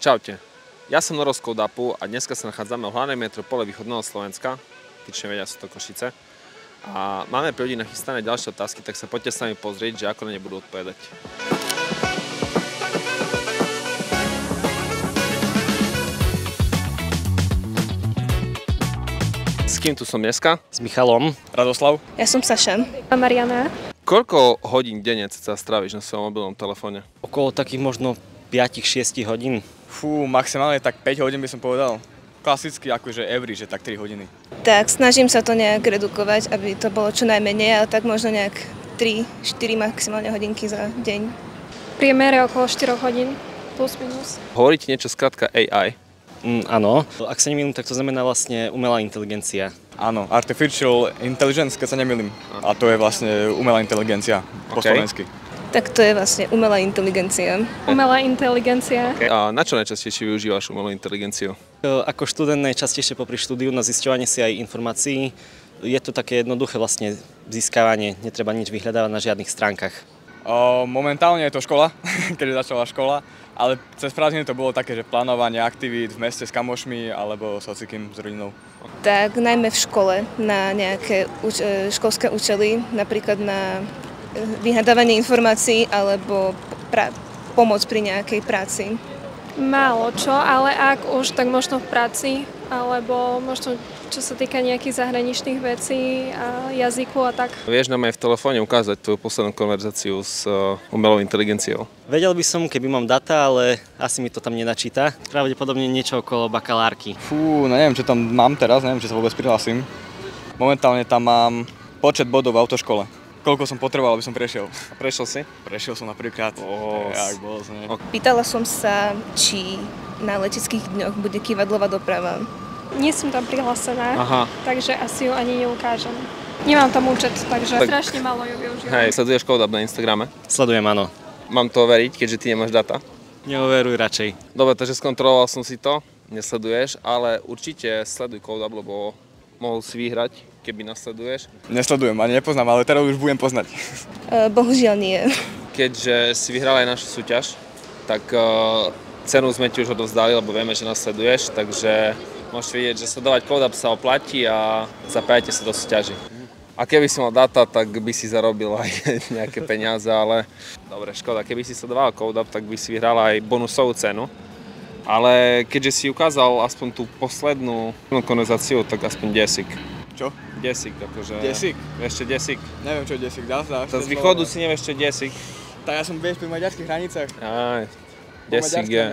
Čaute, ja som Noro z CodeUpu a dneska sa nachádzame v hlavnej metropole východného Slovenska, tyčne vedia, sú to Košice. A máme pre ľudí nachystané ďalšie otázky, tak sa poďte s nami pozrieť, že ako na ne budú odpovedať. S kým tu som dneska? S Michalom. Radoslav. Ja som Saša. A Mariana. Koľko hodín denne sa stráviš na svojom mobilnom telefóne? Okolo takých možno 5-6 hodín. Fú, maximálne tak 5 hodín by som povedal. Klasicky akože average, že tak 3 hodiny. Tak snažím sa to nejak redukovať, aby to bolo čo najmenej, ale tak možno nejak 3-4 maximálne hodinky za deň. Priemere okolo 4 hodín, plus minus. Hovorí ti niečo skrátka AI? Áno. Ak sa nemýlim, tak to znamená vlastne umelá inteligencia. Áno, artificial intelligence, keď sa nemýlim. A to je vlastne umelá inteligencia po slovensky. Tak to je vlastne umelá inteligencia. Umelá inteligencia. Okay. A na čo najčastejšie využívaš umelú inteligenciu? Ako študent najčastejšie popri štúdiu na zisťovanie si aj informácií. Je to také jednoduché vlastne získavanie, netreba nič vyhľadávať na žiadnych stránkach. Momentálne je to škola, keď začala škola, ale cez prázdniny to bolo také, že plánovanie aktivít v meste s kamošmi alebo s hocikým, s rodinou. Tak najmä v škole na nejaké školské účely, napríklad na vyhľadávanie informácií alebo pomoc pri nejakej práci. Málo čo, ale ak už, tak možno v práci, alebo možno čo sa týka nejakých zahraničných vecí a jazyku a tak. Vieš nám aj v telefóne ukázať tvoju poslednú konverzáciu s umelou inteligenciou? Vedel by som, keby mám data, ale asi mi to tam nenačíta. Pravdepodobne niečo okolo bakalárky. Fú, no neviem, čo tam mám teraz, neviem, či sa vôbec prihlásim. Momentálne tam mám počet bodov v autoškole. Koľko som potreboval, aby som prešiel. A prešiel si? Prešiel som napríklad. Pýtala som sa, či na leteckých dňoch bude kývadlová doprava. Nie som tam prihlásená, Aha. takže asi ju ani neukážem. Nemám tam účet, takže strašne málo ju využívam. Hej, sleduješ CodeUp na Instagrame? Sledujem, áno. Mám to overiť, keďže ty nemáš data? Neoveruj radšej. Dobre, takže skontroloval som si to, nesleduješ, ale určite sleduj CodeUp, lebo mohol si vyhrať, keby nasleduješ. Nesledujem, ani nepoznám, ale teraz už budem poznať. Bohužiaľ nie. Keďže si vyhral aj našu súťaž, tak cenu sme ti už odovzdali, lebo vieme, že nasleduješ, takže môžeš vidieť, že sledovať CodeUp sa oplatí a zapájate sa do súťaži. A keby si mal data, tak by si zarobil aj nejaké peniaze, ale dobre, škoda, keby si sledoval CodeUp, tak by si vyhral aj bonusovú cenu. Ale keďže si ukázal aspoň tú poslednú konverzáciu, tak aspoň desík. Čo? Desík, akože... Desík? Vieš čo desík? Neviem, čo je desík, dá sa. Z východu si nevieš, čo je desík. Tak ja som vieš pri maďarských hranicách. Aj, desík je.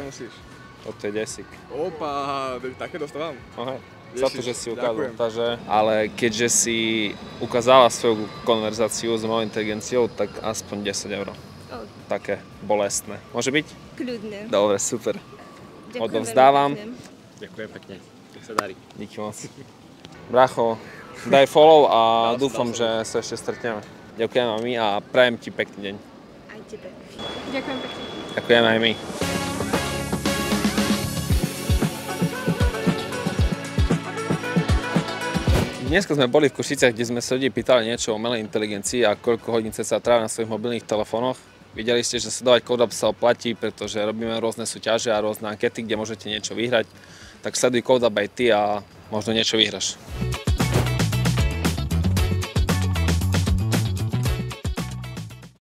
Toto je desík. Opa, také dostávam. Aha. Za to, že si ukázal. Takže, ale keďže si ukázala svoju konverzáciu s umelou inteligenciou, tak aspoň 10 €. Také bolestné. Môže byť? Kľudne. Dobre, super. Ďakujem odovzdávam. veľmi pekne. Ďakujem pekne. Nech sa darí. Díky moc. Bracho, daj follow a dúfam, že sa ešte stretneme. Ďakujem aj my a prajem ti pekný deň. Aj tebe. Ďakujem pekne. Ďakujem aj my. Dneska sme boli v Košiciach, kde sme sa ľudí pýtali niečo o umelej inteligencii a koľko hodín sa trávia na svojich mobilných telefónoch. Videli ste, že sledovať CodeUp sa oplatí, pretože robíme rôzne súťaže a rôzne ankety, kde môžete niečo vyhrať. Tak sleduj CodeUp aj ty a možno niečo vyhráš.